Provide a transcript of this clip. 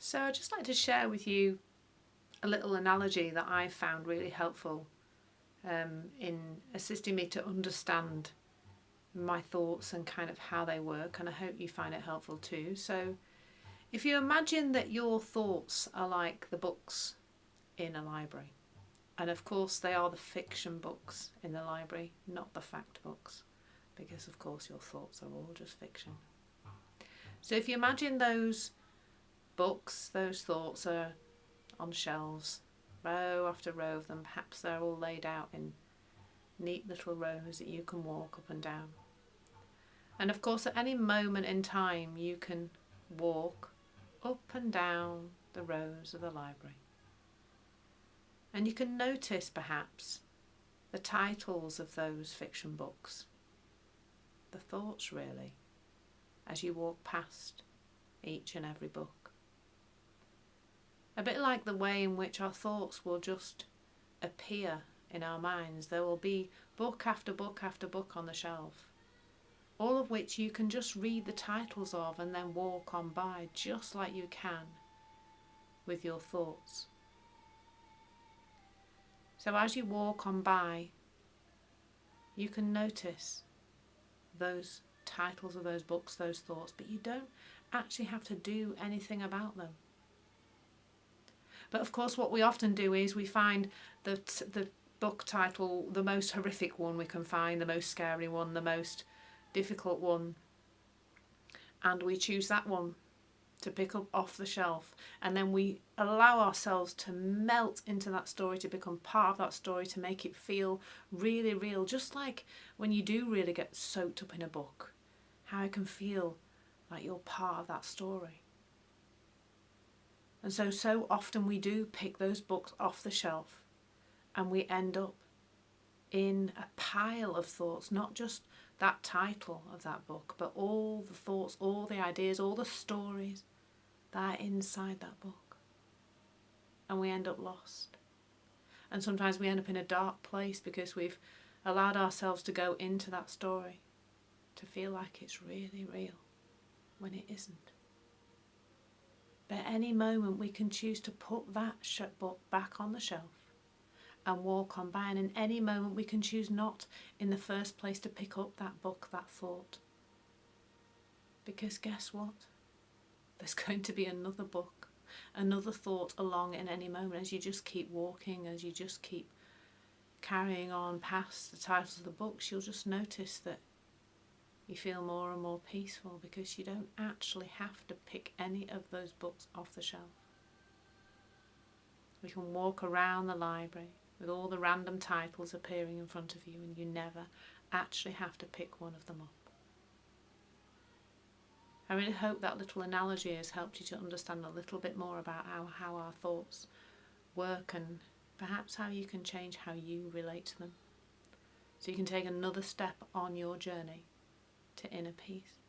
So I'd just like to share with you a little analogy that I found really helpful in assisting me to understand my thoughts and kind of how they work, and I hope you find it helpful too. So if you imagine that your thoughts are like the books in a library, and of course they are the fiction books in the library, not the fact books, because of course your thoughts are all just fiction. So if you imagine those books, those thoughts are on shelves, row after row of them. Perhaps they're all laid out in neat little rows that you can walk up and down. And of course at any moment in time you can walk up and down the rows of the library. And you can notice perhaps the titles of those fiction books, the thoughts really, as you walk past each and every book. A bit like the way in which our thoughts will just appear in our minds. There will be book after book after book on the shelf, all of which you can just read the titles of and then walk on by, just like you can with your thoughts. So as you walk on by, you can notice those titles of those books, those thoughts, but you don't actually have to do anything about them. But of course what we often do is we find that the book title, the most horrific one we can find, the most scary one, the most difficult one, and we choose that one to pick up off the shelf, and then we allow ourselves to melt into that story, to become part of that story, to make it feel really real, just like when you do really get soaked up in a book, how it can feel like you're part of that story. And so often we do pick those books off the shelf and we end up in a pile of thoughts, not just that title of that book, but all the thoughts, all the ideas, all the stories that are inside that book. And we end up lost. And sometimes we end up in a dark place because we've allowed ourselves to go into that story, to feel like it's really real when it isn't. But at any moment we can choose to put that book back on the shelf and walk on by, and in any moment we can choose not in the first place to pick up that book, that thought. Because guess what? There's going to be another book, another thought along in any moment as you just keep walking, as you just keep carrying on past the titles of the books. You'll just notice that you feel more and more peaceful because you don't actually have to pick any of those books off the shelf. We can walk around the library with all the random titles appearing in front of you, and you never actually have to pick one of them up. I really hope that little analogy has helped you to understand a little bit more about how our thoughts work, and perhaps how you can change how you relate to them, so you can take another step on your journey to inner peace.